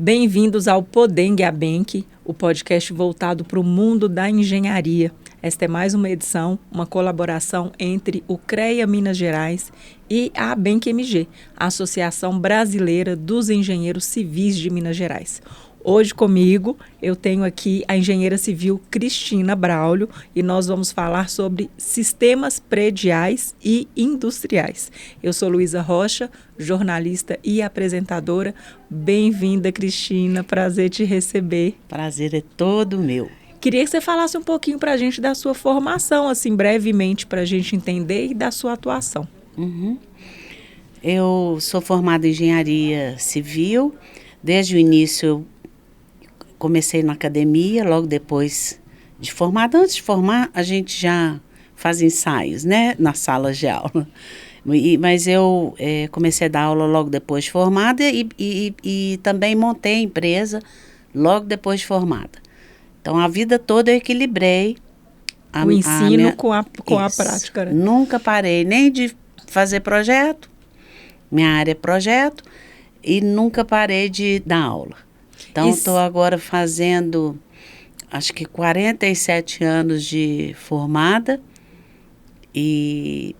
Bem-vindos ao Podengue Abenque, o podcast voltado para o mundo da engenharia. Esta é mais uma edição, uma colaboração entre o CREA Minas Gerais e a Abenque MG, a Associação Brasileira dos Engenheiros Civis de Minas Gerais. Hoje comigo eu tenho aqui a engenheira civil Cristina Braulio e nós vamos falar sobre sistemas prediais e industriais. Eu sou Luísa Rocha, jornalista e apresentadora. Bem-vinda, Cristina, prazer te receber. Prazer é todo meu. Queria que você falasse um pouquinho para a gente da sua formação, assim, brevemente, para a gente entender, e da sua atuação. Eu sou formada em engenharia civil. Desde o início eu comecei na academia, logo depois de formada. Antes de formar, a gente já faz ensaios, né, nas salas de aula. Mas eu comecei a dar aula logo depois de formada e também montei a empresa logo depois de formada. Então, a vida toda eu equilibrei o ensino com a prática, né? Nunca parei nem de fazer projeto, minha área é projeto, e nunca parei de dar aula. Então, estou agora fazendo, acho que 47 anos de formada e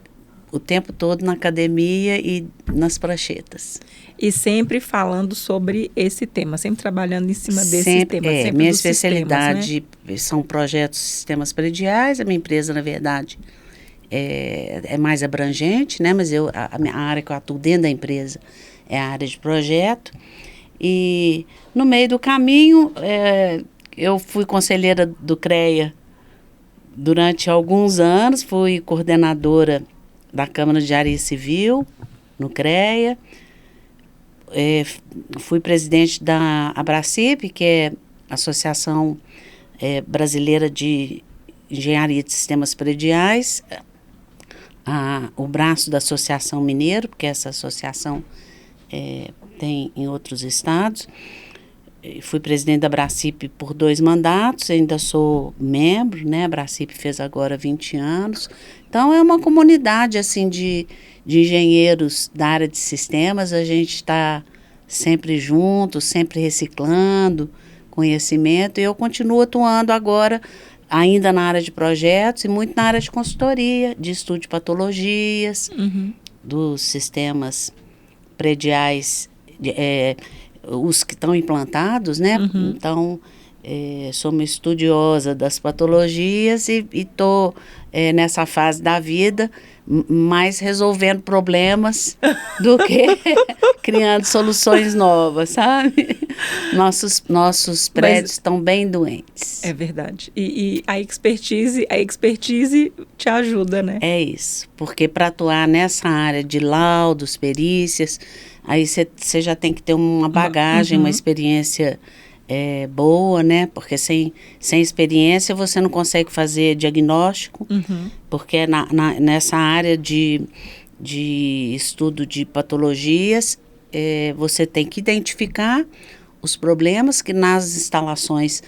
o tempo todo na academia e nas pranchetas. E sempre falando sobre esse tema, sempre trabalhando em cima desse tema. Sempre minha especialidade, né? São projetos sistemas prediais. A minha empresa, na verdade, é mais abrangente, né? Mas a área que eu atuo dentro da empresa é a área de projeto. E no meio do caminho, eu fui conselheira do CREA durante alguns anos, fui coordenadora da Câmara de Engenharia Civil no CREA, fui presidente da Abracip, que é a Associação Brasileira de Engenharia de Sistemas Prediais, o braço da Associação Mineiro, porque essa associação tem em outros estados. Fui presidente da Abracip por 2 mandatos, ainda sou membro, né? A Abracip fez agora 20 anos. Então, é uma comunidade assim, de engenheiros da área de sistemas. A gente está sempre junto, sempre reciclando conhecimento. E eu continuo atuando agora, ainda na área de projetos e muito na área de consultoria, de estudo de patologias, dos sistemas prediais, os que estão implantados, né? Então, sou uma estudiosa das patologias e estou nessa fase da vida mais resolvendo problemas do que criando soluções novas, sabe? Nossos prédios estão bem doentes. É verdade. E a expertise te ajuda, né? É isso, porque para atuar nessa área de laudos, perícias, aí você já tem que ter uma bagagem, uma experiência boa, né? Porque sem experiência você não consegue fazer diagnóstico, porque nessa área de estudo de patologias, você tem que identificar os problemas que nas instalações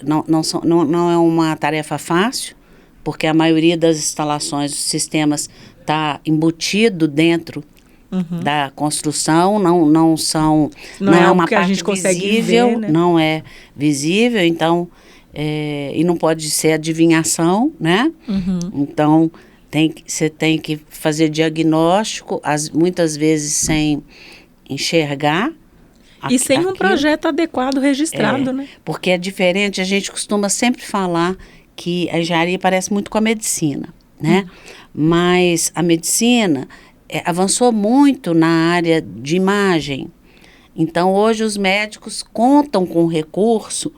não é uma tarefa fácil, porque a maioria das instalações, os sistemas está embutido dentro da construção, não é uma parte que a gente consegue visível, ver, né? Não é visível, então, e não pode ser adivinhação, né? Então, você tem que fazer diagnóstico, muitas vezes sem enxergar. E sem um projeto adequado registrado, né? Porque é diferente, a gente costuma sempre falar que a engenharia parece muito com a medicina, né? Mas a medicina avançou muito na área de imagem. Então, hoje os médicos contam com recurso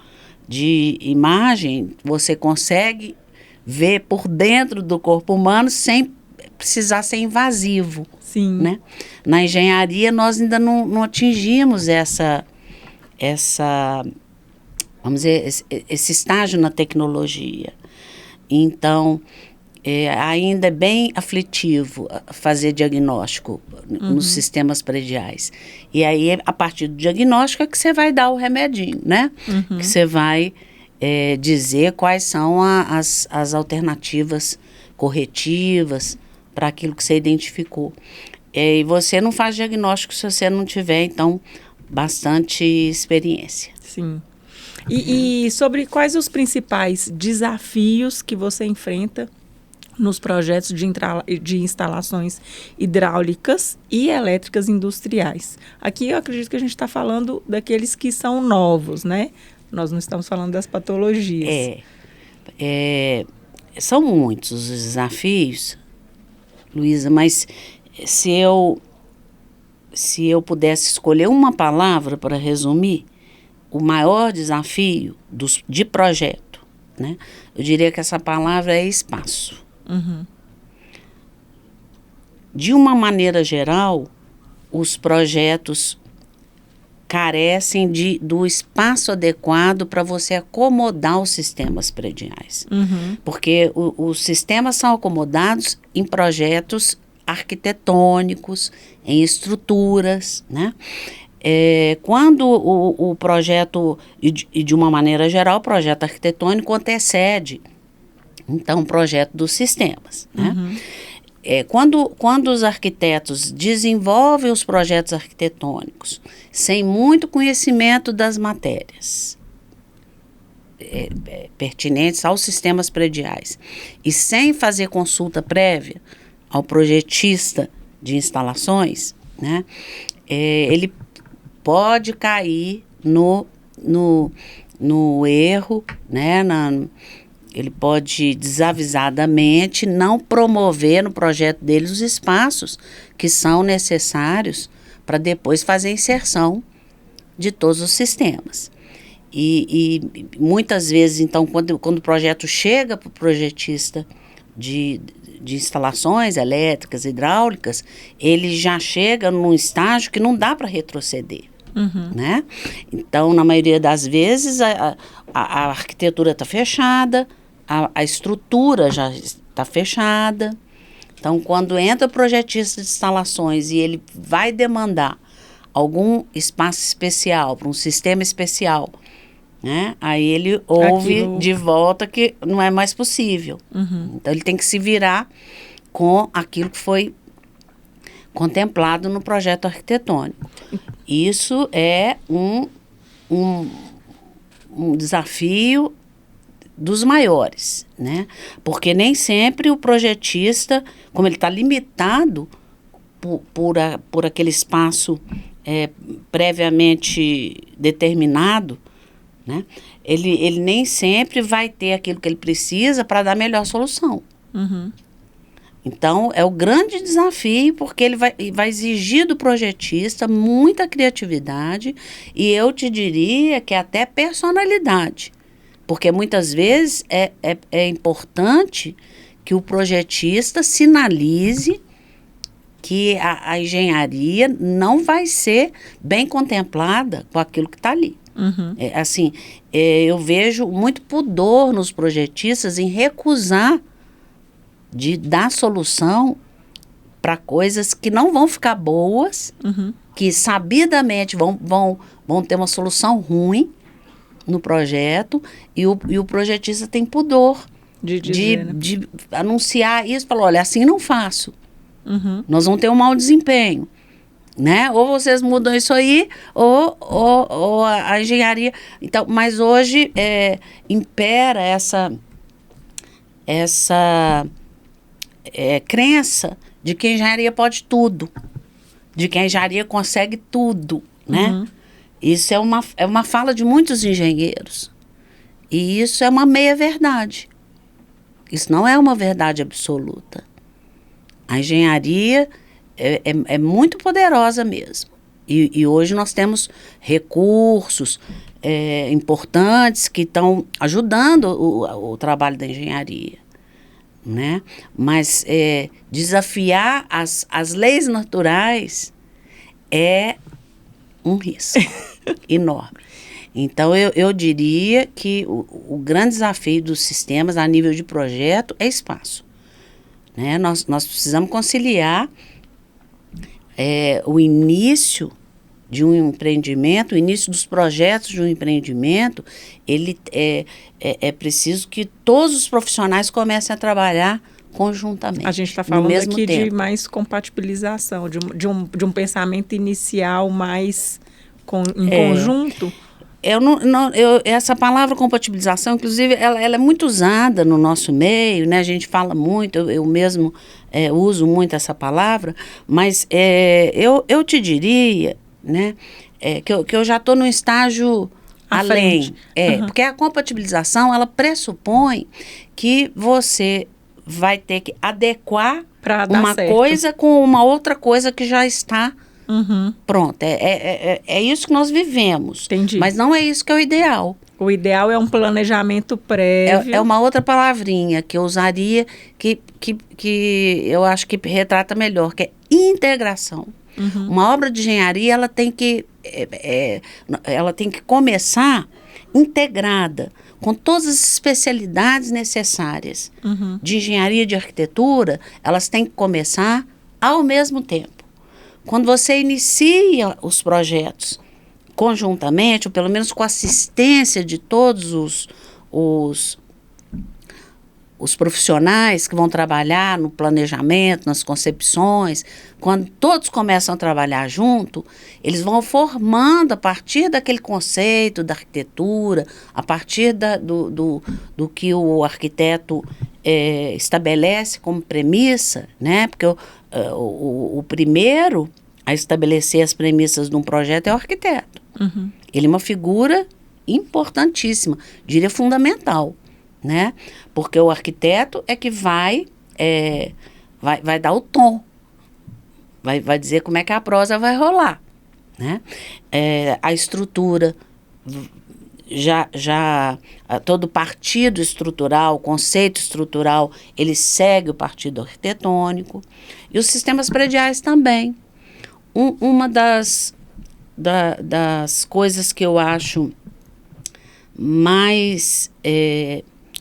de imagem, você consegue ver por dentro do corpo humano sem precisar ser invasivo. Sim. Né? Na engenharia, nós ainda não atingimos vamos dizer, esse estágio na tecnologia. Então, ainda é bem aflitivo fazer diagnóstico nos sistemas prediais. E aí, a partir do diagnóstico, é que você vai dar o remedinho, né? Que você vai dizer quais são as alternativas corretivas para aquilo que você identificou. E você não faz diagnóstico se você não tiver, então, bastante experiência. Sim. E sobre quais os principais desafios que você enfrenta nos projetos de instalações hidráulicas e elétricas industriais? Aqui eu acredito que a gente está falando daqueles que são novos, né? Nós não estamos falando das patologias. São muitos os desafios, Luísa, mas se eu pudesse escolher uma palavra para resumir, o maior desafio de projeto, né? Eu diria que essa palavra é espaço. Uhum. De uma maneira geral, os projetos carecem do espaço adequado para você acomodar os sistemas prediais. Uhum. Porque os sistemas são acomodados em projetos arquitetônicos, em estruturas, né? Quando o projeto, e de uma maneira geral, o projeto arquitetônico antecede, então, o projeto dos sistemas, né? Uhum. Quando os arquitetos desenvolvem os projetos arquitetônicos sem muito conhecimento das matérias pertinentes aos sistemas prediais e sem fazer consulta prévia ao projetista de instalações, né, ele pode cair no erro, né, ele pode desavisadamente não promover no projeto deles os espaços que são necessários para depois fazer a inserção de todos os sistemas. E muitas vezes, então, quando o projeto chega para o projetista de instalações elétricas, hidráulicas, ele já chega num estágio que não dá para retroceder. Uhum. Né? Então, na maioria das vezes, a arquitetura está fechada, a estrutura já está fechada. Então, quando entra o projetista de instalações e ele vai demandar algum espaço especial para um sistema especial, né? Aí ele ouve de volta que não é mais possível. Uhum. Então, ele tem que se virar com aquilo que foi contemplado no projeto arquitetônico. Isso é um desafio dos maiores, né? Porque nem sempre o projetista, como ele está limitado por aquele espaço previamente determinado, né? Ele nem sempre vai ter aquilo que ele precisa para dar a melhor solução. Uhum. Então, é o grande desafio, porque ele vai exigir do projetista muita criatividade e eu te diria que até personalidade. Porque muitas vezes é importante que o projetista sinalize que a engenharia não vai ser bem contemplada com aquilo que está ali. Uhum. Eu vejo muito pudor nos projetistas em recusar de dar solução para coisas que não vão ficar boas, uhum, que sabidamente vão ter uma solução ruim no projeto, e o projetista tem pudor de anunciar isso, falar, olha, assim não faço. Uhum. Nós vamos ter um mau desempenho, né? Ou vocês mudam isso aí, ou a engenharia. Então, mas hoje impera essa crença de que a engenharia pode tudo, de que a engenharia consegue tudo, né? Uhum. Isso é uma fala de muitos engenheiros. E isso é uma meia-verdade. Isso não é uma verdade absoluta. A engenharia é muito poderosa mesmo. E hoje nós temos recursos importantes que estão ajudando o trabalho da engenharia, né? Mas desafiar as leis naturais é um risco enorme. Então, eu diria que o grande desafio dos sistemas a nível de projeto é espaço, né? Nós precisamos conciliar o início de um empreendimento, o início dos projetos de um empreendimento. Ele é preciso que todos os profissionais comecem a trabalhar conjuntamente. A gente está falando aqui de mais compatibilização, de um pensamento inicial mais em conjunto? Essa palavra compatibilização, inclusive, ela é muito usada no nosso meio, né? A gente fala muito, eu mesmo uso muito essa palavra, mas eu te diria, né, que eu já estou no estágio além. Porque a compatibilização, ela pressupõe que você vai ter que adequar uma coisa com uma outra coisa que já está pronto. É isso que nós vivemos. Entendi. Mas não é isso que é o ideal. O ideal é um planejamento prévio. É uma outra palavrinha que eu usaria que eu acho que retrata melhor, que é integração. Uma obra de engenharia, ela tem que começar integrada, com todas as especialidades necessárias de engenharia e de arquitetura, elas têm que começar ao mesmo tempo. Quando você inicia os projetos conjuntamente, ou pelo menos com a assistência de todos os profissionais que vão trabalhar no planejamento, nas concepções, quando todos começam a trabalhar junto, eles vão formando a partir daquele conceito da arquitetura, a partir do que o arquiteto estabelece como premissa, né? Porque o primeiro a estabelecer as premissas de um projeto é o arquiteto. Ele é uma figura importantíssima, diria fundamental, né? Porque o arquiteto é que vai dar o tom, vai dizer como é que a prosa vai rolar, né? A estrutura, todo partido estrutural, conceito estrutural, ele segue o partido arquitetônico, e os sistemas prediais também. Uma das coisas que eu acho mais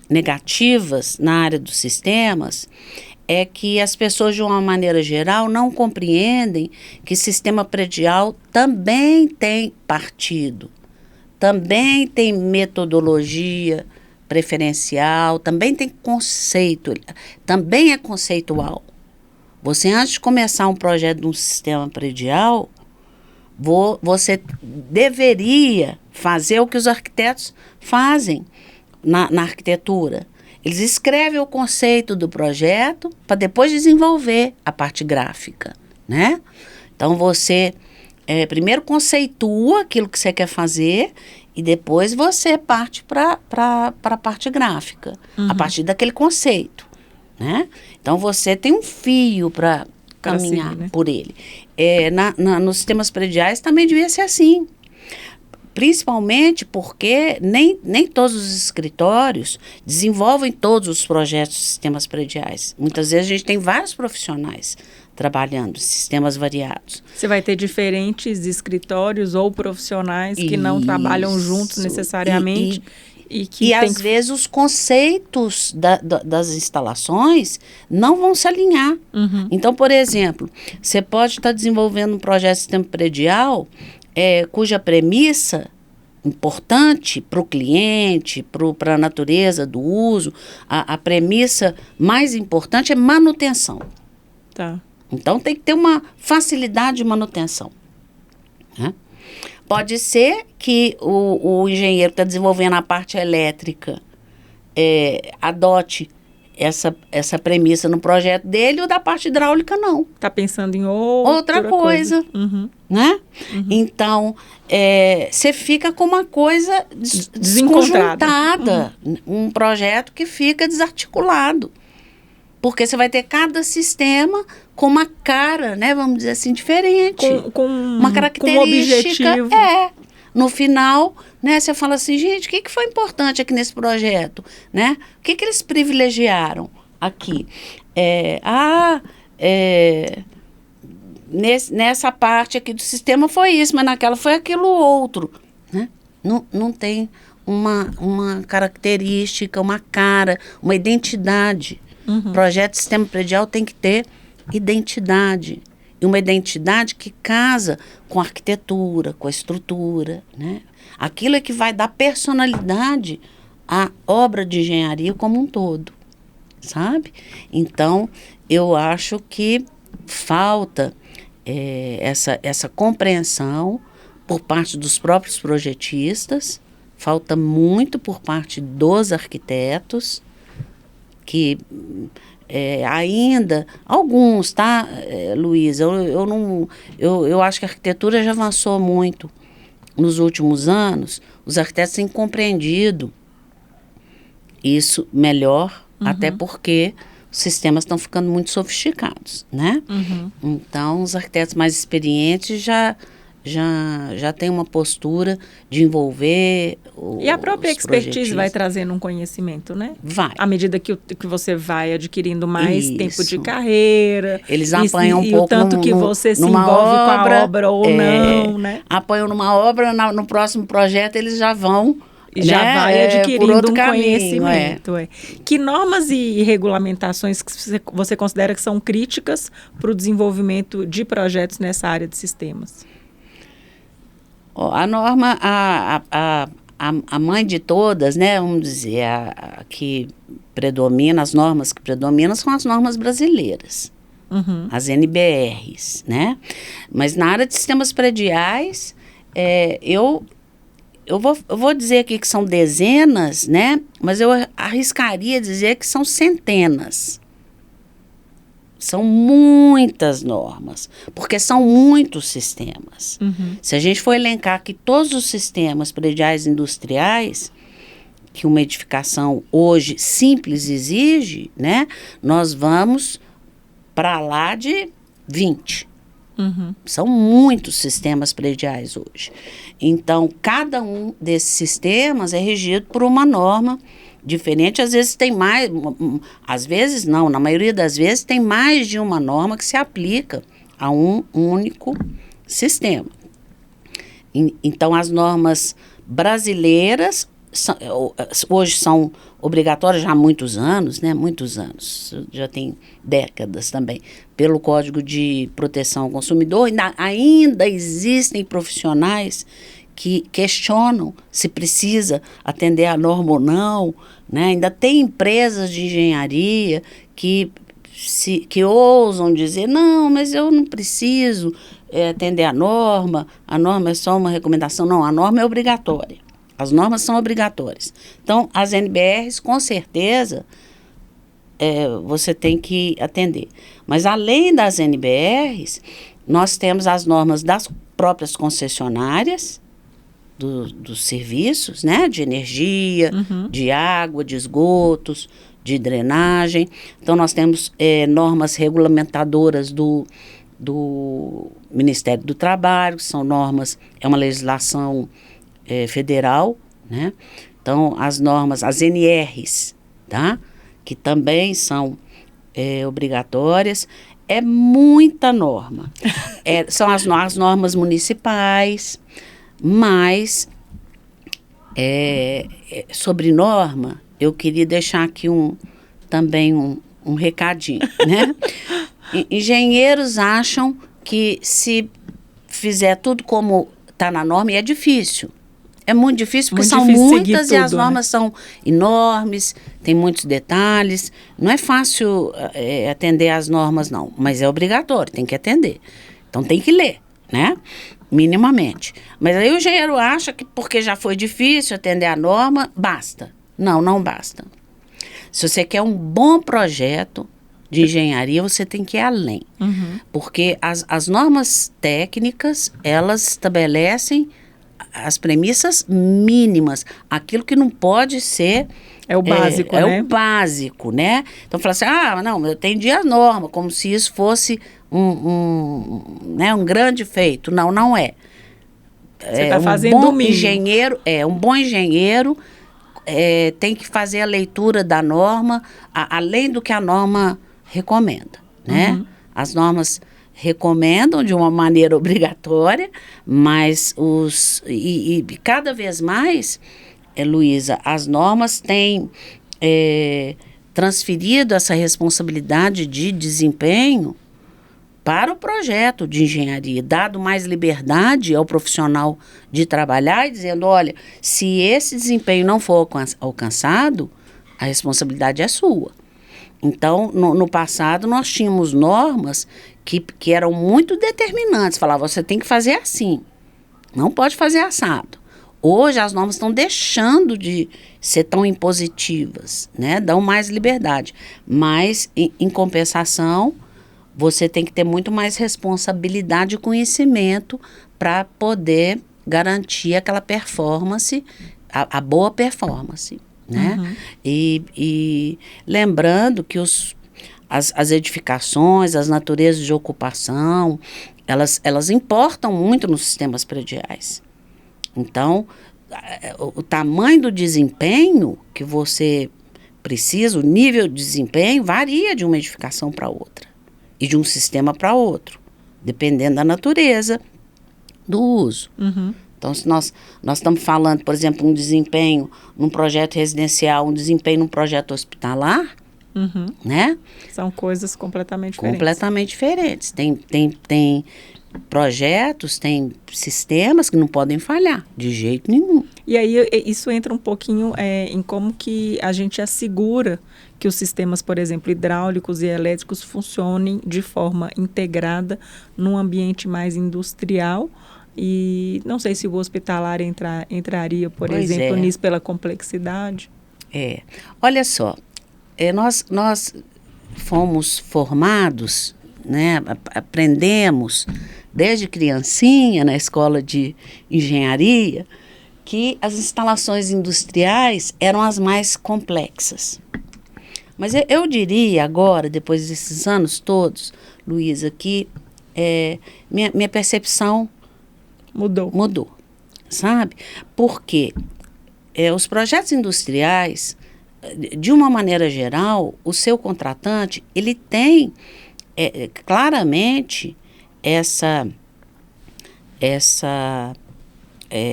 negativas na área dos sistemas é que as pessoas, de uma maneira geral, não compreendem que sistema predial também tem partido, também tem metodologia preferencial, também tem conceito, também é conceitual. Você, antes de começar um projeto de um sistema predial, você deveria fazer o que os arquitetos fazem na arquitetura. Eles escrevem o conceito do projeto para depois desenvolver a parte gráfica, né? Então, você primeiro conceitua aquilo que você quer fazer e depois você parte para a parte gráfica, a partir daquele conceito, né? Então, você tem um fio para caminhar seguir, né? Por ele. Nos sistemas prediais também devia ser assim. Principalmente porque nem todos os escritórios desenvolvem todos os projetos de sistemas prediais. Muitas vezes a gente tem vários profissionais trabalhando em sistemas variados. Você vai ter diferentes escritórios ou profissionais que não trabalham juntos necessariamente. E às vezes os conceitos das instalações não vão se alinhar. Então, por exemplo, você pode estar desenvolvendo um projeto de sistema predial cuja premissa importante para o cliente, para a natureza do uso, a premissa mais importante é manutenção. Tá. Então, tem que ter uma facilidade de manutenção, né? Pode ser que o engenheiro que está desenvolvendo a parte elétrica adote essa premissa no projeto dele, ou da parte hidráulica não. Está pensando em outra coisa. Né? Então, você fica com uma coisa desconjuntada, um projeto que fica desarticulado. Porque você vai ter cada sistema com uma cara, né, vamos dizer assim, diferente. Com uma característica. Com um objetivo. No final, né, você fala assim, gente, o que foi importante aqui nesse projeto? Né? O que eles privilegiaram aqui? Nessa parte aqui do sistema foi isso, mas naquela foi aquilo outro. Né? Não tem uma característica, uma cara, uma identidade. Projeto de sistema predial tem que ter identidade. E uma identidade que casa com a arquitetura, com a estrutura, né? Aquilo é que vai dar personalidade à obra de engenharia como um todo, sabe? Então, eu acho que falta essa compreensão por parte dos próprios projetistas, falta muito por parte dos arquitetos, que ainda, alguns, tá, Luísa? Eu acho que a arquitetura já avançou muito nos últimos anos, os arquitetos têm compreendido isso melhor, até porque os sistemas estão ficando muito sofisticados, né? Então, os arquitetos mais experientes já têm uma postura de envolver E a própria expertise projetistas. vai trazendo um conhecimento, né? Vai. À medida que você vai adquirindo mais Isso. tempo de carreira. Eles apanham um pouco o tanto que você se numa envolve com obra, a obra ou não, né? Apanham numa obra, no próximo projeto eles já vão... E já né, vai por adquirindo outro um caminho, conhecimento. Que normas e regulamentações que você considera que são críticas para o desenvolvimento de projetos nessa área de sistemas? A norma, a mãe de todas, né, vamos dizer, a que predomina, as normas que predominam são as normas brasileiras, as NBRs, né? Mas na área de sistemas prediais, eu vou dizer aqui que são dezenas, né? Mas eu arriscaria dizer que são centenas. São muitas normas, porque são muitos sistemas. Se a gente for elencar aqui todos os sistemas prediais industriais que uma edificação hoje simples exige, né? Nós vamos para lá de 20. São muitos sistemas prediais hoje. Então, cada um desses sistemas é regido por uma norma diferente. Às vezes tem mais, às vezes não, na maioria das vezes tem mais de uma norma que se aplica a um único sistema. Então, as normas brasileiras hoje são obrigatórias já há muitos anos, né? Muitos anos, já tem décadas também, pelo Código de Proteção ao Consumidor. Ainda existem profissionais que questionam se precisa atender à norma ou não, né? Ainda tem empresas de engenharia que ousam dizer, não, mas eu não preciso atender à norma é só uma recomendação. Não, a norma é obrigatória. As normas são obrigatórias. Então, as NBRs, com certeza, você tem que atender. Mas, além das NBRs, nós temos as normas das próprias concessionárias, dos serviços, né? De energia, de água, de esgotos, de drenagem. Então, nós temos normas regulamentadoras do Ministério do Trabalho, que são normas, é uma legislação federal, né? Então, as normas, as NRs, tá? Que também são obrigatórias. É muita norma. São as normas municipais, mas sobre norma, eu queria deixar aqui também um recadinho, né? Engenheiros acham que se fizer tudo como está na norma, e é difícil. É muito difícil, porque são muitas e as normas são enormes, tem muitos detalhes. Não é fácil atender às normas, não, mas é obrigatório, tem que atender. Então, tem que ler, né? Minimamente. Mas aí o engenheiro acha que porque já foi difícil atender a norma, basta. Não, não basta. Se você quer um bom projeto de engenharia, você tem que ir além. Porque as normas técnicas, elas estabelecem as premissas mínimas, aquilo que não pode ser... É o básico, né? É o básico, né? Então, fala assim, não, eu atendi a norma, como se isso fosse um grande feito. Não, não é. Você está fazendo o mínimo. Um bom engenheiro tem que fazer a leitura da norma, além do que a norma recomenda, né? As normas recomendam de uma maneira obrigatória, mas cada vez mais, Luísa, as normas têm transferido essa responsabilidade de desempenho para o projeto de engenharia, dado mais liberdade ao profissional de trabalhar e dizendo, olha, se esse desempenho não for alcançado, a responsabilidade é sua. Então, no passado, nós tínhamos normas que eram muito determinantes. Falavam, você tem que fazer assim. Não pode fazer assado. Hoje as normas estão deixando de ser tão impositivas, né? Dão mais liberdade. Mas, em compensação, você tem que ter muito mais responsabilidade e conhecimento para poder garantir aquela performance, a boa performance, né? Uhum. E lembrando que as edificações, as naturezas de ocupação, elas importam muito nos sistemas prediais. Então, o tamanho do desempenho que você precisa, o nível de desempenho, varia de uma edificação para outra e de um sistema para outro, dependendo da natureza do uso. Uhum. Então, se nós estamos falando, por exemplo, um desempenho num projeto residencial, um desempenho num projeto hospitalar, Uhum. né? São coisas completamente diferentes. Completamente diferentes. Tem projetos, tem sistemas que não podem falhar, de jeito nenhum. E aí isso entra um pouquinho em como que a gente assegura que os sistemas, por exemplo, hidráulicos e elétricos funcionem de forma integrada num ambiente mais industrial. E não sei se o hospitalar entraria, por Pois exemplo, é. nisso pela complexidade. Olha só, nós fomos formados, né, aprendemos desde criancinha na escola de engenharia que as instalações industriais eram as mais complexas. Mas eu diria agora, depois desses anos todos, Luísa, que minha percepção mudou, sabe? Porque os projetos industriais, de uma maneira geral, o seu contratante, ele tem claramente essa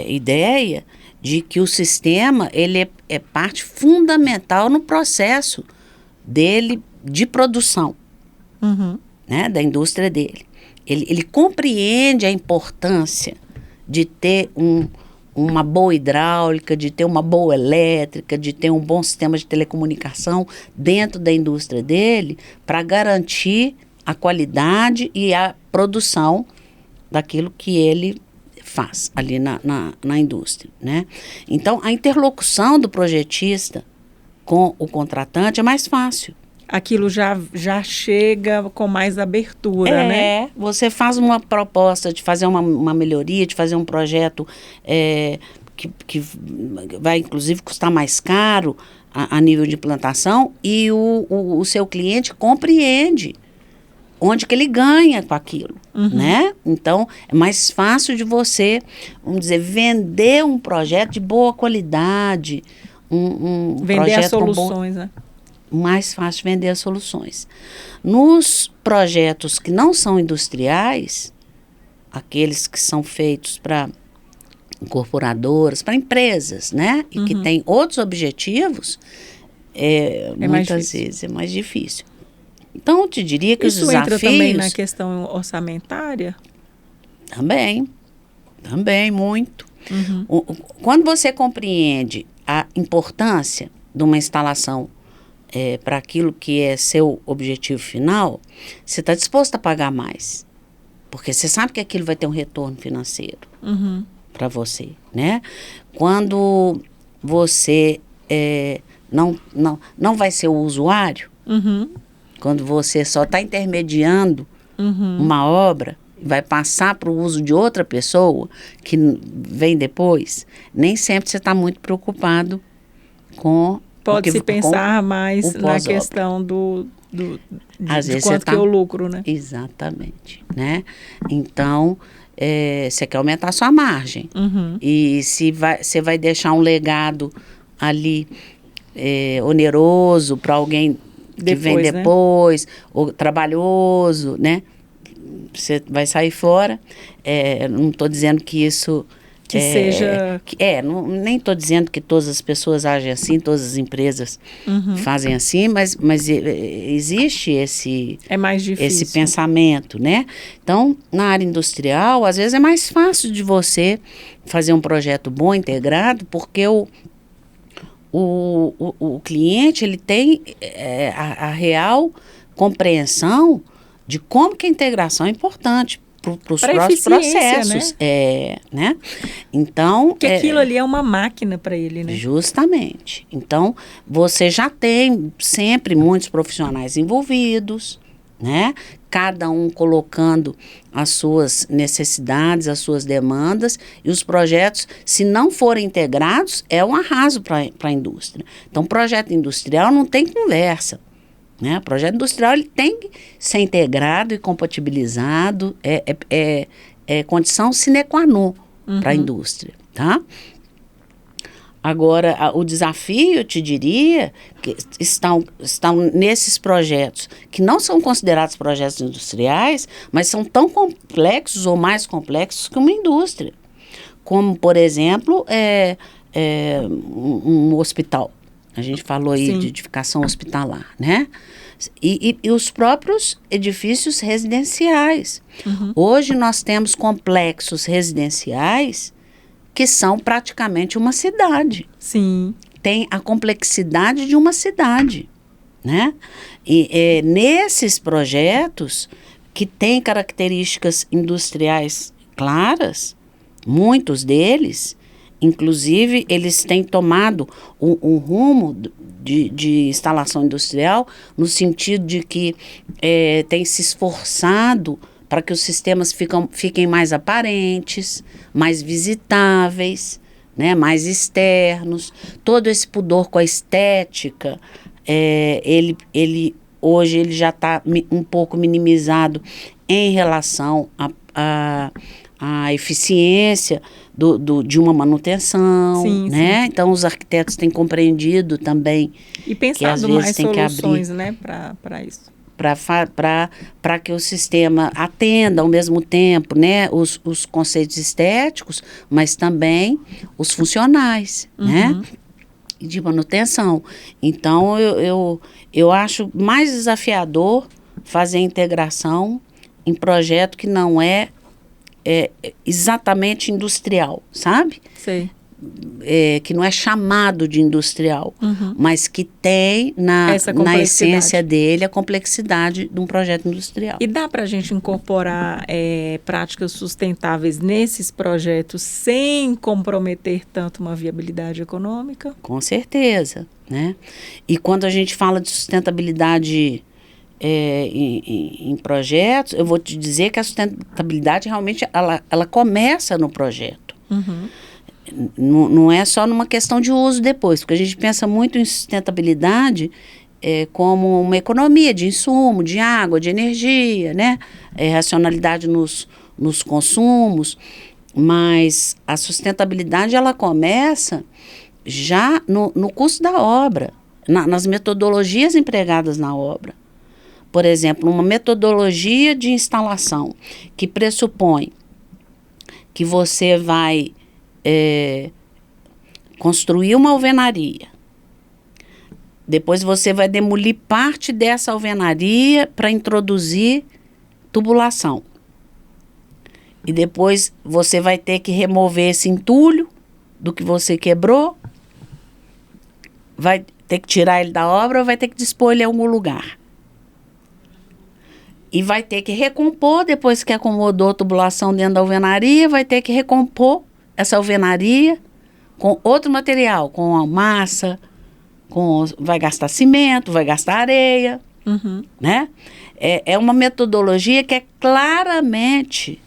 ideia de que o sistema ele é parte fundamental no processo dele de produção, Uhum. né, da indústria dele. Ele compreende a importância de ter uma boa hidráulica, de ter uma boa elétrica, de ter um bom sistema de telecomunicação dentro da indústria dele para garantir a qualidade e a produção daquilo que ele faz ali na indústria, né? Então, a interlocução do projetista com o contratante é mais fácil. Aquilo já chega com mais abertura, né? Você faz uma proposta de fazer uma melhoria, de fazer um projeto que vai, inclusive, custar mais caro a nível de implantação e o seu cliente compreende onde que ele ganha com aquilo, né? Então, é mais fácil de você, vamos dizer, vender um projeto de boa qualidade, vender projeto as soluções, né? Mais fácil vender as soluções. Nos projetos que não são industriais, aqueles que são feitos para incorporadoras, para empresas, né? E que têm outros objetivos, muitas vezes é mais difícil. Então, eu te diria que isso os desafios... entra também na questão orçamentária? Também, muito. Quando você compreende a importância de uma instalação para aquilo que é seu objetivo final, você está disposto a pagar mais. Porque você sabe que aquilo vai ter um retorno financeiro para você, né? Quando você não vai ser o usuário, quando você só está intermediando uma obra, vai passar para o uso de outra pessoa que vem depois, nem sempre você está muito preocupado com... Pode-se pensar mais na questão de quanto que é o lucro, né? Exatamente, né? Então, você quer aumentar a sua margem. E se você vai deixar um legado ali oneroso para alguém que vem depois, né? Ou trabalhoso, né? Você vai sair fora. Não estou dizendo que isso... seja... nem estou dizendo que todas as pessoas agem assim, todas as empresas fazem assim, mas existe esse pensamento, né? Então, na área industrial, às vezes é mais fácil de você fazer um projeto bom, integrado, porque o cliente ele tem a real compreensão de como que a integração é importante os Pra próprios eficiência, processos. Né? Então, Porque aquilo ali é uma máquina para ele, né? justamente. Então, você já tem sempre muitos profissionais envolvidos, né? Cada um colocando as suas necessidades, as suas demandas, e os projetos, se não forem integrados, é um arraso para a indústria. Então, projeto industrial não tem conversa. Né? O projeto industrial ele tem que ser integrado e compatibilizado, é condição sine qua non para a indústria. Tá? Agora, o desafio, eu te diria, que estão nesses projetos, que não são considerados projetos industriais, mas são tão complexos ou mais complexos que uma indústria. Como, por exemplo, um hospital. A gente falou aí Sim. de edificação hospitalar, né? E os próprios edifícios residenciais. Hoje nós temos complexos residenciais que são praticamente uma cidade. Sim. Tem a complexidade de uma cidade, né? E nesses projetos que têm características industriais claras, muitos deles, inclusive, eles têm tomado um rumo de instalação industrial no sentido de que tem se esforçado para que os sistemas fiquem mais aparentes, mais visitáveis, né, mais externos. Todo esse pudor com a estética, hoje ele já está um pouco minimizado em relação à eficiência de uma manutenção, Sim, né? sim. Então, os arquitetos têm compreendido também E que às pensado vezes mais tem que abrir soluções, né, para isso. para que o sistema atenda ao mesmo tempo, né, os conceitos estéticos, mas também os funcionais, né, e de manutenção. Então, eu acho mais desafiador fazer a integração em projeto que não é exatamente industrial, sabe? Sei. Que não é chamado de industrial, mas que tem na essência dele a complexidade de um projeto industrial. E dá para a gente incorporar práticas sustentáveis nesses projetos sem comprometer tanto uma viabilidade econômica? Com certeza, né? E quando a gente fala de sustentabilidade em projetos, eu vou te dizer que a sustentabilidade realmente ela começa no projeto. Não é só numa questão de uso depois, porque a gente pensa muito em sustentabilidade como uma economia de insumo, de água, de energia, né? Racionalidade nos consumos, mas a sustentabilidade ela começa já no custo da obra, nas metodologias empregadas na obra. Por exemplo, uma metodologia de instalação que pressupõe que você vai construir uma alvenaria. Depois você vai demolir parte dessa alvenaria para introduzir tubulação. E depois você vai ter que remover esse entulho do que você quebrou, vai ter que tirar ele da obra ou vai ter que dispor ele em algum lugar. E vai ter que recompor, depois que acomodou a tubulação dentro da alvenaria, vai ter que recompor essa alvenaria com outro material, com a massa, vai gastar cimento, vai gastar areia, né? É uma metodologia que é claramente,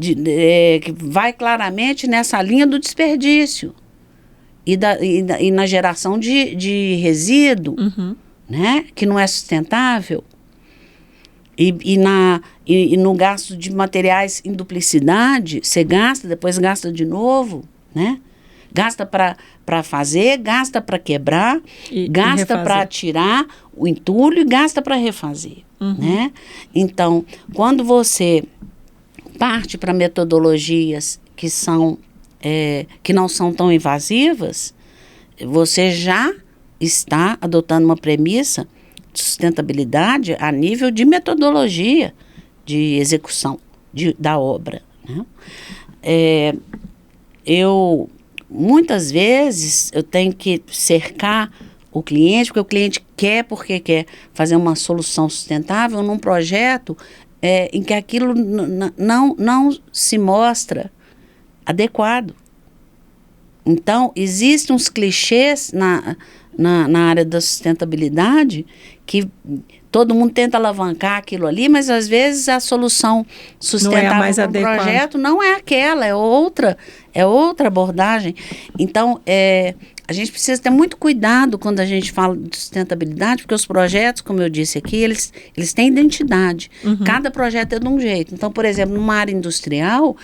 que vai claramente nessa linha do desperdício e na geração de resíduo, né? Que não é sustentável. E no gasto de materiais em duplicidade, você gasta, depois gasta de novo, né? Gasta para fazer, gasta para quebrar, gasta para tirar o entulho e gasta para refazer, né? Então, quando você parte para metodologias que não são tão invasivas, você já está adotando uma premissa de sustentabilidade a nível de metodologia de execução da obra, né? Muitas vezes eu tenho que cercar o cliente, porque o cliente porque quer fazer uma solução sustentável num projeto em que aquilo não se mostra adequado. Então, existem uns clichês na área da sustentabilidade que todo mundo tenta alavancar aquilo ali, mas às vezes a solução sustentável para o projeto não é aquela, é outra abordagem. Então, a gente precisa ter muito cuidado quando a gente fala de sustentabilidade, porque os projetos, como eu disse aqui, eles têm identidade. Uhum. Cada projeto é de um jeito. Então, por exemplo, numa área industrial,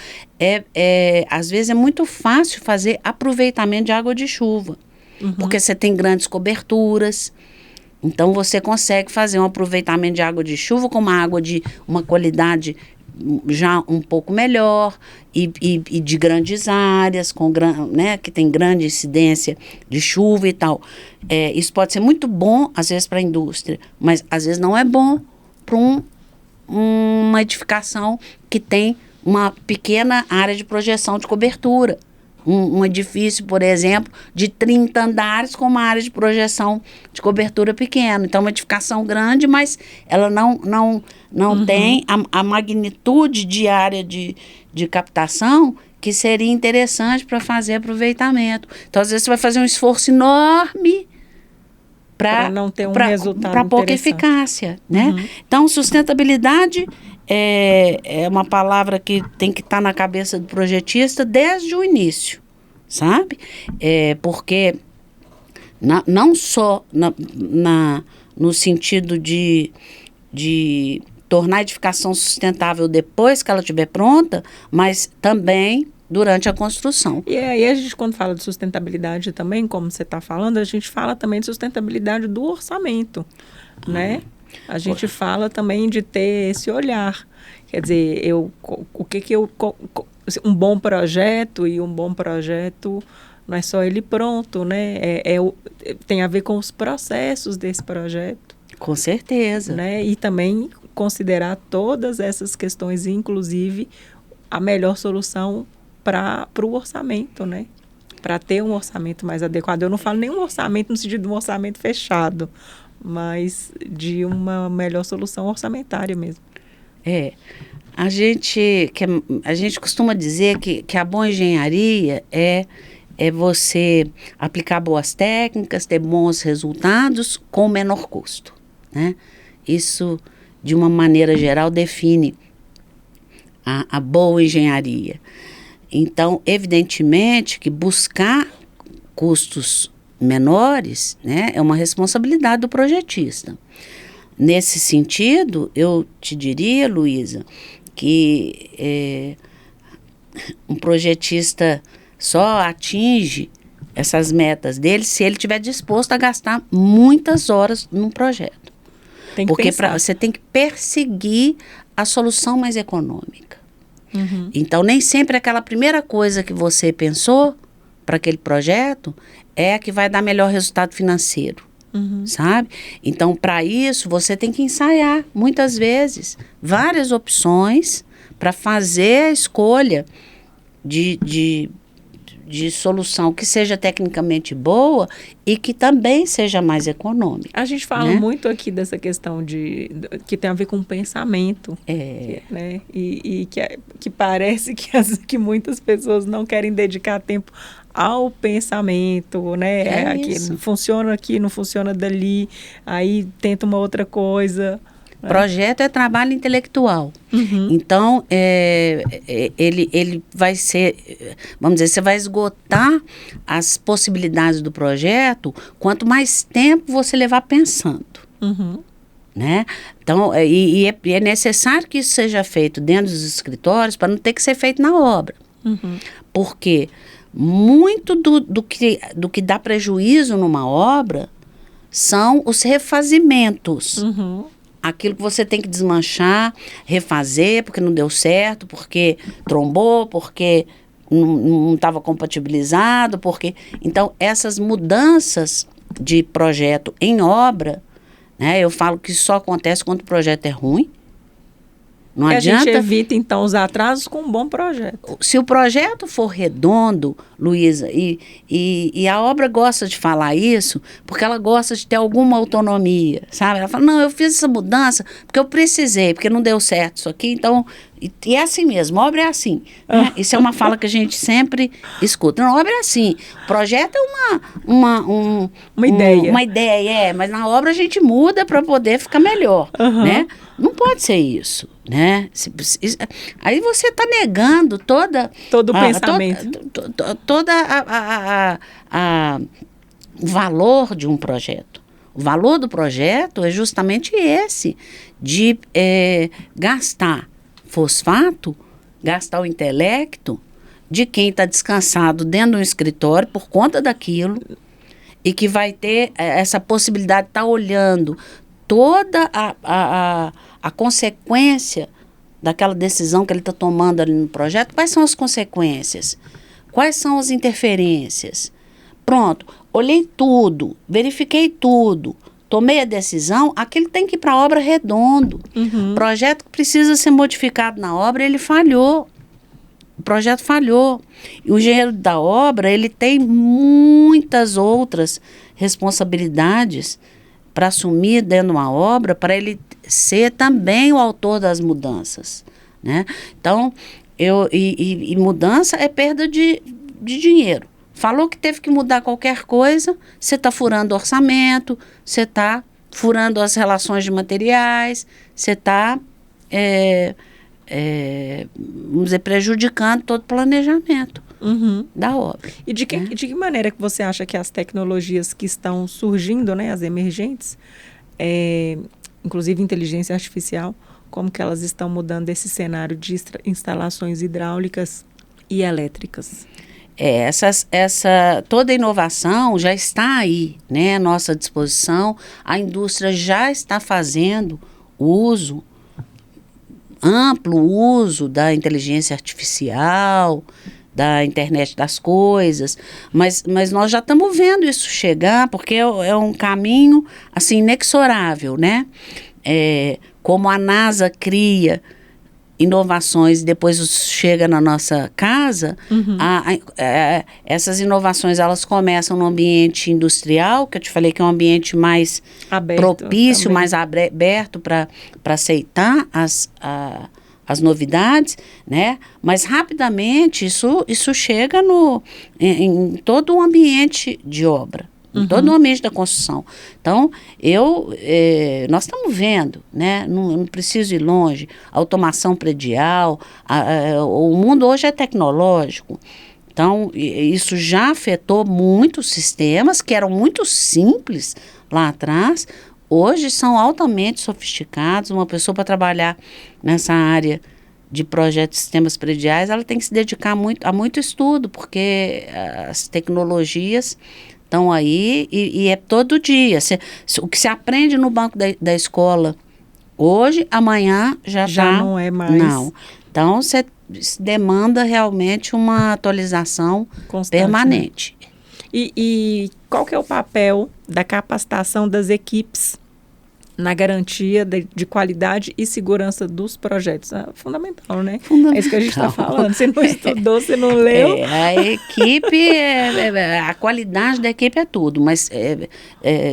às vezes é muito fácil fazer aproveitamento de água de chuva, uhum. porque você tem grandes coberturas. Então, você consegue fazer um aproveitamento de água de chuva com uma água de uma qualidade já um pouco melhor e de grandes áreas, né, que tem grande incidência de chuva e tal. Isso pode ser muito bom, às vezes, para a indústria, mas às vezes não é bom para uma edificação que tem uma pequena área de projeção de cobertura. Um edifício, por exemplo, de 30 andares com uma área de projeção de cobertura pequena. Então, uma edificação grande, mas ela não uhum. tem a magnitude de área de captação que seria interessante para fazer aproveitamento. Então, às vezes, você vai fazer um esforço enorme para não ter um resultado para pouca eficácia, né? Uhum. Então, sustentabilidade é uma palavra que tem que estar na cabeça do projetista desde o início, sabe? Porque não só no sentido de tornar a edificação sustentável depois que ela estiver pronta, mas também durante a construção. E aí a gente, quando fala de sustentabilidade também, como você está falando, a gente fala também de sustentabilidade do orçamento, né? A gente fala também de ter esse olhar. Quer dizer, um bom projeto, e um bom projeto não é só ele pronto, né? Tem a ver com os processos desse projeto. Com certeza. Né? E também considerar todas essas questões, inclusive a melhor solução para o orçamento, né? Para ter um orçamento mais adequado. Eu não falo nem um orçamento no sentido de um orçamento fechado, mas de uma melhor solução orçamentária mesmo. A gente costuma dizer que a boa engenharia é você aplicar boas técnicas, ter bons resultados com menor custo, né? Isso, de uma maneira geral, define a boa engenharia. Então, evidentemente que buscar custos menores, né, é uma responsabilidade do projetista. Nesse sentido, eu te diria, Luísa, que um projetista só atinge essas metas dele se ele estiver disposto a gastar muitas horas num projeto. Porque você tem que perseguir a solução mais econômica. Uhum. Então, nem sempre aquela primeira coisa que você pensou para aquele projeto é a que vai dar melhor resultado financeiro, uhum. sabe? Então, para isso, você tem que ensaiar, muitas vezes, várias opções para fazer a escolha de solução que seja tecnicamente boa e que também seja mais econômica. A gente fala, né, muito aqui dessa questão que tem a ver com o pensamento. Né? E que parece que muitas pessoas não querem dedicar tempo ao pensamento, né? Que funciona aqui, não funciona dali, aí tenta uma outra coisa. Projeto é trabalho intelectual. Uhum. Então, ele vai ser, vamos dizer, você vai esgotar as possibilidades do projeto quanto mais tempo você levar pensando. Uhum. Né? Então, é necessário que isso seja feito dentro dos escritórios para não ter que ser feito na obra. Uhum. Porque muito do que dá prejuízo numa obra são os refazimentos. Uhum. Aquilo que você tem que desmanchar, refazer, porque não deu certo, porque trombou, porque não estava compatibilizado, porque... Então, essas mudanças de projeto em obra, né, eu falo que só acontece quando o projeto é ruim, Não E adianta. a gente evita, então, os atrasos com um bom projeto. Se o projeto for redondo, Luísa, e a obra gosta de falar isso, porque ela gosta de ter alguma autonomia, sabe? Ela fala, não, eu fiz essa mudança porque eu precisei, porque não deu certo isso aqui, então... E é assim mesmo, a obra é assim. Né? Isso é uma fala que a gente sempre escuta. Não, a obra é assim. O projeto é Uma ideia. Uma ideia, mas na obra a gente muda para poder ficar melhor, né? Não pode ser isso, né? Aí você está negando todo o pensamento. O valor de um projeto. O valor do projeto é justamente esse, de gastar fosfato, gastar o intelecto de quem está descansado dentro de um escritório por conta daquilo e que vai ter essa possibilidade de estar olhando toda a consequência daquela decisão que ele está tomando ali no projeto. Quais são as consequências? Quais são as interferências? Pronto, olhei tudo, verifiquei tudo, tomei a decisão, aquele tem que ir para a obra redondo. O projeto que precisa ser modificado na obra, ele falhou. O projeto falhou. E o engenheiro da obra, ele tem muitas outras responsabilidades para assumir dentro de uma obra, para ele ser também o autor das mudanças, né? Então, mudança é perda de dinheiro. Falou que teve que mudar qualquer coisa, você está furando o orçamento, você está furando as relações de materiais, você está, vamos dizer, prejudicando todo o planejamento da obra. E de que maneira que você acha que as tecnologias que estão surgindo, né, as emergentes, inclusive inteligência artificial, como que elas estão mudando esse cenário de instalações hidráulicas e elétricas? Toda inovação já está aí, né, à nossa disposição. A indústria já está fazendo amplo uso da inteligência artificial, da internet das coisas, mas nós já estamos vendo isso chegar, porque é um caminho assim, inexorável, né? Como a NASA cria inovações, depois chega na nossa casa, essas inovações, elas começam no ambiente industrial, que eu te falei que é um ambiente mais propício, também mais aberto para aceitar as novidades, né? Mas rapidamente isso chega em todo o ambiente de obra. Em todo o ambiente da construção. Então, nós estamos vendo, né? Não preciso ir longe, automação predial, o mundo hoje é tecnológico. Então, isso já afetou muitos sistemas que eram muito simples lá atrás, hoje são altamente sofisticados. Uma pessoa para trabalhar nessa área de projetos de sistemas prediais, ela tem que se dedicar a muito estudo, porque as tecnologias estão aí e é todo dia. O que se aprende no banco da escola hoje, amanhã já não é mais. Não. Então, se demanda realmente uma atualização constante, permanente. Né? E qual que é o papel da capacitação das equipes na garantia de qualidade e segurança dos projetos? É fundamental, né? Fundamental. É isso que a gente está falando. Você não estudou, você não leu. A equipe, a qualidade da equipe é tudo, mas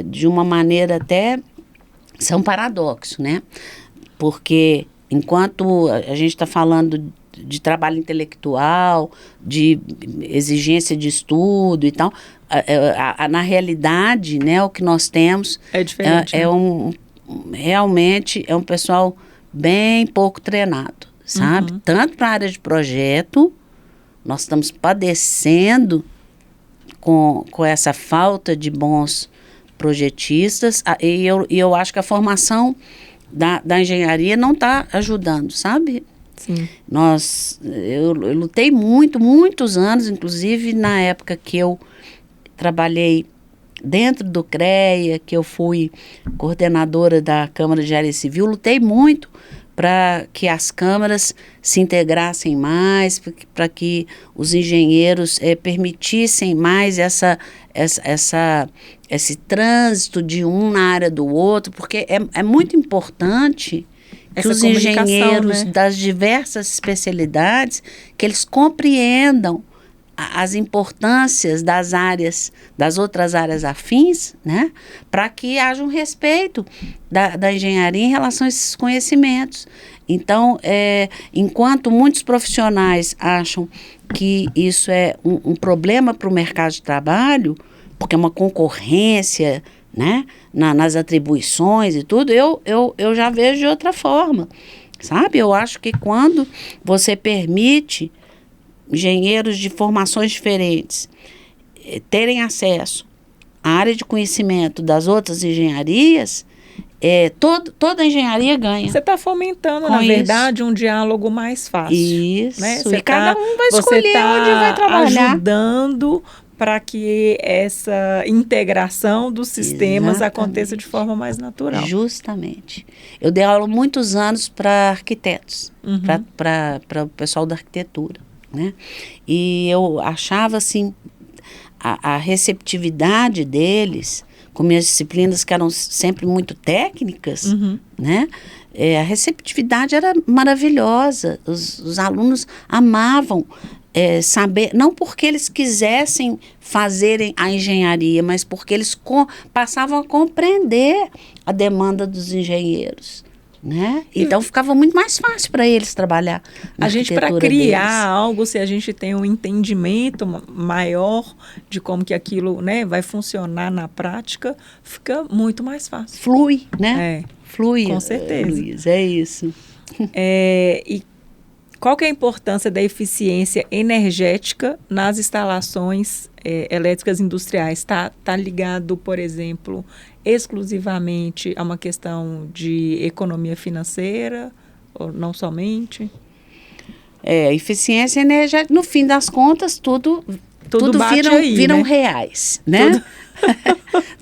de uma maneira até, isso é um paradoxo, né? Porque enquanto a gente está falando de trabalho intelectual, de exigência de estudo e tal, na realidade, né, o que nós temos é diferente. Realmente é um pessoal bem pouco treinado, sabe? Tanto para a área de projeto, nós estamos padecendo com essa falta de bons projetistas, e eu acho que a formação da engenharia não está ajudando, sabe? Sim. Eu lutei muitos anos, inclusive na época que eu trabalhei dentro do CREA, que eu fui coordenadora da Câmara de Engenharia Civil, lutei muito para que as câmaras se integrassem mais, para que os engenheiros permitissem mais esse trânsito de um na área do outro, porque é muito importante que os engenheiros, né, das diversas especialidades, que eles compreendam as importâncias das áreas, das outras áreas afins, né, para que haja um respeito da engenharia em relação a esses conhecimentos. Então, enquanto muitos profissionais acham que isso é um problema para o mercado de trabalho, porque é uma concorrência, né, nas atribuições e tudo, eu já vejo de outra forma, sabe? Eu acho que quando você permite engenheiros de formações diferentes terem acesso à área de conhecimento das outras engenharias, toda a engenharia ganha. Você está fomentando, na verdade, um diálogo mais fácil. Isso, né? E cada um vai escolher onde vai trabalhar. Ajudando para que essa integração dos sistemas aconteça de forma mais natural. Justamente. Eu dei aula muitos anos para arquitetos, para o pessoal da arquitetura, né? E eu achava, assim, a receptividade deles, com minhas disciplinas que eram sempre muito técnicas, né? A receptividade era maravilhosa. Os alunos amavam saber, não porque eles quisessem fazerem a engenharia, mas porque eles passavam a compreender a demanda dos engenheiros, né? Então ficava muito mais fácil para eles trabalhar na a gente, para criar deles. algo, se a gente tem um entendimento maior de como que aquilo, né, vai funcionar na prática, fica muito mais fácil. Flui, né? Flui, com certeza. Luiz, é isso. E qual que é a importância da eficiência energética nas instalações elétricas industriais? Está ligado, por exemplo, exclusivamente a uma questão de economia financeira, ou não somente? Eficiência energética, no fim das contas, tudo viram né? reais, né?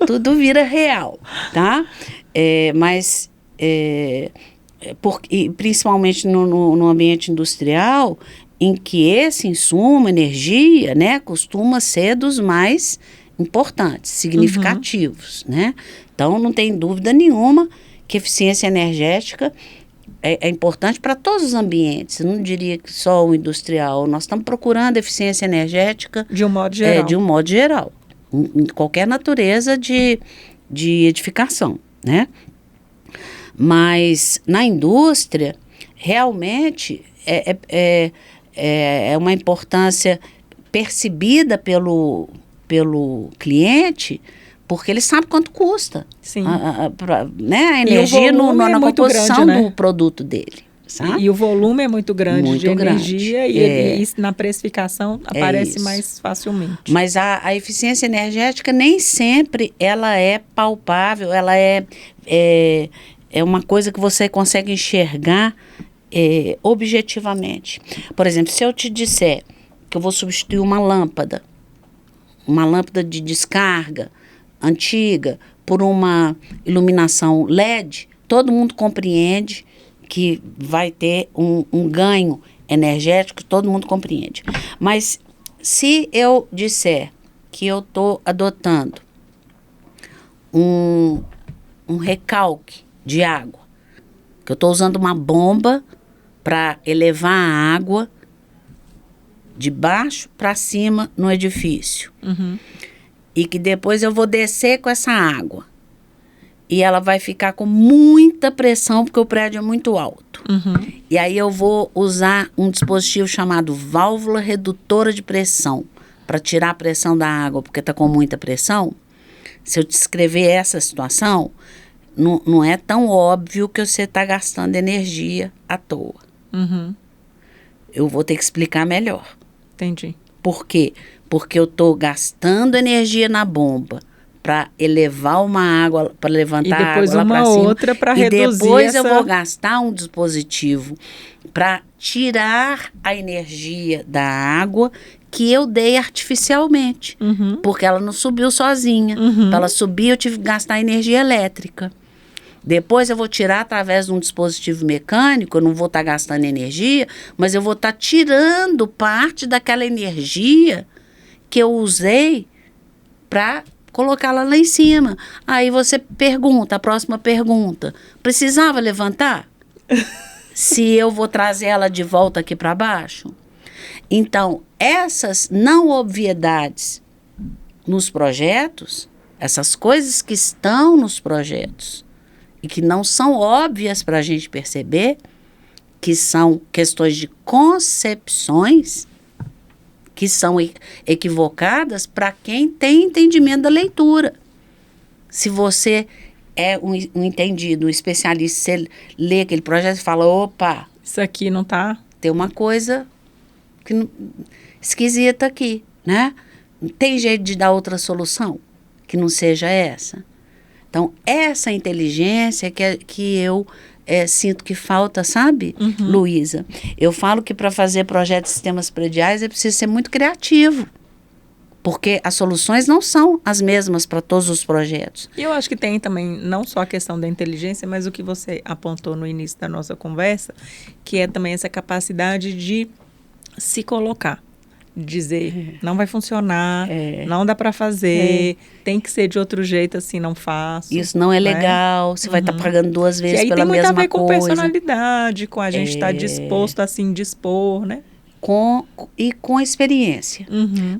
Tudo vira real, tá? Mas principalmente no ambiente industrial, em que esse insumo, energia, né, costuma ser dos mais importantes, significativos, né? Então, não tem dúvida nenhuma que eficiência energética é importante para todos os ambientes. Eu não diria que só o industrial. Nós estamos procurando eficiência energética de um modo geral. De um modo geral, em qualquer natureza de edificação, né? Mas na indústria, realmente, é uma importância percebida pelo cliente, porque ele sabe quanto custa. Sim. Né? A energia na composição grande, né? do produto dele. Sabe? E o volume é muito grande de energia e isso na precificação aparece mais facilmente. Mas a eficiência energética nem sempre ela é palpável, ela é uma coisa que você consegue enxergar objetivamente. Por exemplo, se eu te disser que eu vou substituir uma lâmpada de descarga antiga por uma iluminação LED, todo mundo compreende que vai ter um ganho energético, todo mundo compreende. Mas se eu disser que eu estou adotando um recalque de água, que eu estou usando uma bomba para elevar a água de baixo para cima no edifício, e que depois eu vou descer com essa água, e ela vai ficar com muita pressão, porque o prédio é muito alto. E aí eu vou usar um dispositivo chamado válvula redutora de pressão, para tirar a pressão da água, porque está com muita pressão. Se eu descrever essa situação, não é tão óbvio que você está gastando energia à toa. Eu vou ter que explicar melhor. Entendi. Por quê? Porque eu estou gastando energia na bomba para elevar uma água, para levantar a água lá para cima. E depois uma outra para reduzir. E depois eu vou gastar um dispositivo para tirar a energia da água que eu dei artificialmente. Porque ela não subiu sozinha. Para ela subir, eu tive que gastar energia elétrica. Depois eu vou tirar através de um dispositivo mecânico, eu não vou estar gastando energia, mas eu vou estar tirando parte daquela energia que eu usei para colocá-la lá em cima. Aí você pergunta, a próxima pergunta, precisava levantar? se eu vou trazer ela de volta aqui para baixo? Então, essas não obviedades nos projetos, essas coisas que estão nos projetos e que não são óbvias para a gente perceber, que são questões de concepções que são equivocadas para quem tem entendimento da leitura. Se você é um entendido, um especialista, você lê aquele projeto e fala, opa, isso aqui não está... Tem uma coisa esquisita aqui, né? Tem jeito de dar outra solução que não seja essa? Então, essa inteligência que eu sinto que falta, sabe, Luísa? Eu falo que para fazer projetos de sistemas prediais é preciso ser muito criativo, porque as soluções não são as mesmas para todos os projetos. E eu acho que tem também, não só a questão da inteligência, mas o que você apontou no início da nossa conversa, que é também essa capacidade de se colocar. Dizer, não vai funcionar, não dá para fazer, tem que ser de outro jeito, assim, não faço. Isso não é legal, você vai estar pagando 2 vezes pela mesma coisa. E aí tem muito a ver com personalidade, com a gente estar disposto a se indispor, né? E com experiência.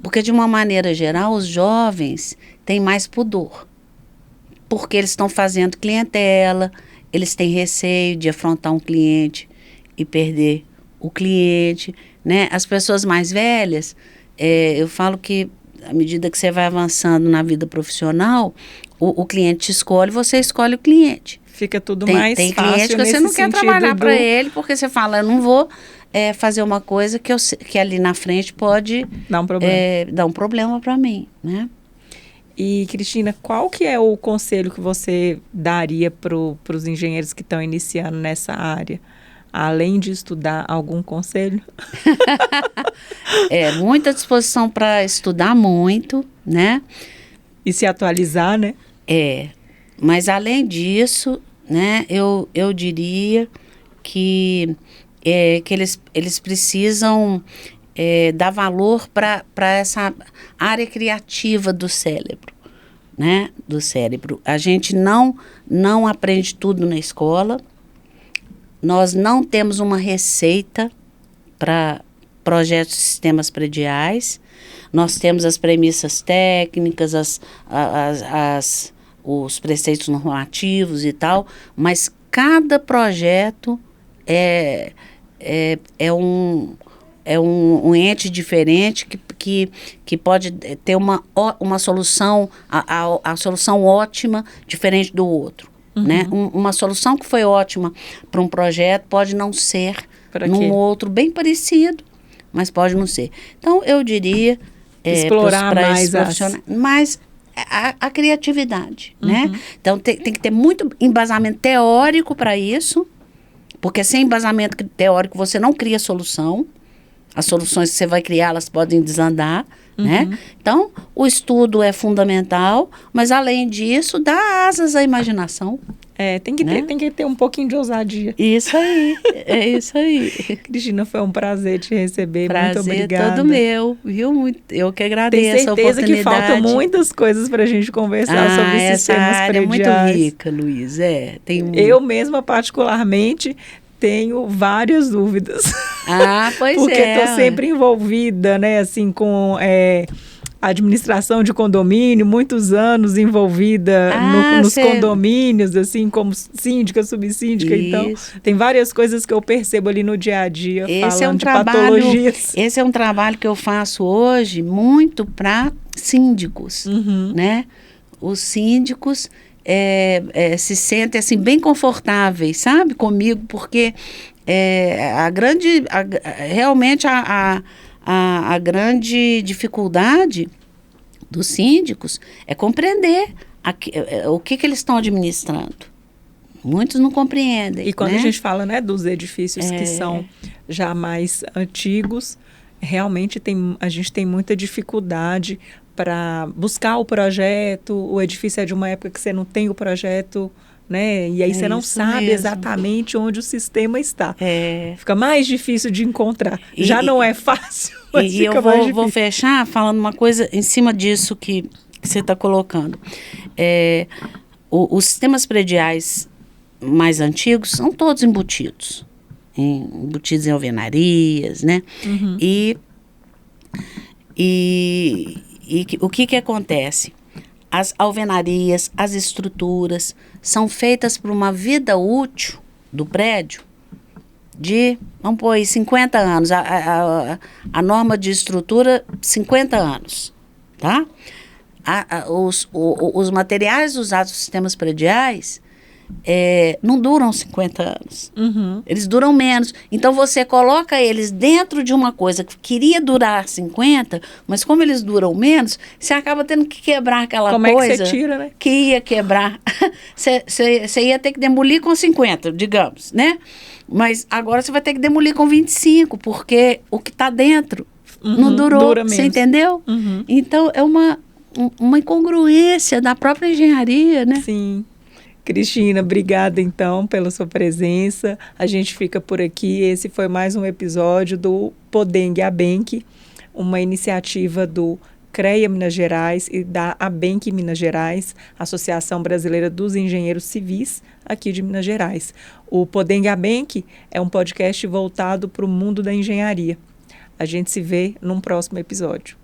Porque, de uma maneira geral, os jovens têm mais pudor. Porque eles estão fazendo clientela, eles têm receio de afrontar um cliente e perder o cliente, né? As pessoas mais velhas, eu falo que à medida que você vai avançando na vida profissional, o cliente te escolhe, você escolhe o cliente. Fica tudo mais fácil. Tem cliente que você não quer trabalhar para ele, porque você fala, eu não vou fazer uma coisa que ali na frente pode dar um problema para mim, né? E, Cristina, qual que é o conselho que você daria para os engenheiros que estão iniciando nessa área? Além de estudar, algum conselho? Muita disposição para estudar muito, né? E se atualizar, né? Mas além disso, né, eu diria que eles precisam dar valor para essa área criativa do cérebro, né? Do cérebro. A gente não aprende tudo na escola. Nós não temos uma receita para projetos de sistemas prediais. Nós temos as premissas técnicas, os preceitos normativos e tal, mas cada projeto é um ente diferente que pode ter uma solução, a solução ótima diferente do outro. Né? Uma solução que foi ótima para um projeto pode não ser num outro bem parecido, mas pode não ser. Então, eu diria explorar mais a criatividade, né? Então, tem que ter muito embasamento teórico para isso, porque sem embasamento teórico você não cria solução. As soluções que você vai criar, elas podem desandar, né? Então, o estudo é fundamental, mas além disso, dá asas à imaginação. Tem que ter um pouquinho de ousadia. Isso aí, é isso aí. Cristina, foi um prazer te receber, muito obrigada. Prazer todo meu, viu? Eu que agradeço a oportunidade. Tenho certeza que faltam muitas coisas para a gente conversar sobre sistemas prediais. É muito rica, Luiz, Eu mesma, particularmente, tenho várias dúvidas. Pois porque estou sempre envolvida, né, assim, com administração de condomínio, muitos anos envolvida nos condomínios, assim, como síndica, subsíndica. Isso. Então, tem várias coisas que eu percebo ali no dia a dia, falando de patologias. Esse é um trabalho que eu faço hoje muito para síndicos, né? Os síndicos se sentem assim bem confortáveis, sabe, comigo, porque realmente a grande dificuldade dos síndicos é compreender o que eles estão administrando. Muitos não compreendem. E quando a gente fala, né, dos edifícios que são já mais antigos, realmente a gente tem muita dificuldade para buscar o projeto. O edifício é de uma época que você não tem o projeto, né? E aí você não sabe exatamente onde o sistema está. Fica mais difícil de encontrar. Já não é fácil, mas fica mais difícil. Vou fechar falando uma coisa em cima disso que você está colocando. Os sistemas prediais mais antigos são todos embutidos em alvenarias, né? Uhum. E o que acontece? As alvenarias, as estruturas são feitas por uma vida útil do prédio de, vamos pôr aí, 50 anos. A norma de estrutura, 50 anos, tá? Os materiais usados nos sistemas prediais não duram 50 anos. Uhum. Eles duram menos. Então, você coloca eles dentro de uma coisa que queria durar 50, mas como eles duram menos, você acaba tendo que quebrar aquela Como coisa. é que você tira, né? Que ia quebrar. Você ia ter que demolir com 50, digamos, né? Mas agora você vai ter que demolir com 25, porque o que está dentro não durou. Dura Você menos. entendeu? Uhum. Então, é uma incongruência da própria engenharia, né? Sim. Cristina, obrigada então pela sua presença. A gente fica por aqui. Esse foi mais um episódio do Podeng Abenc, uma iniciativa do CREA Minas Gerais e da Abenc Minas Gerais, Associação Brasileira dos Engenheiros Civis, aqui de Minas Gerais. O Podeng Abenc é um podcast voltado para o mundo da engenharia. A gente se vê num próximo episódio.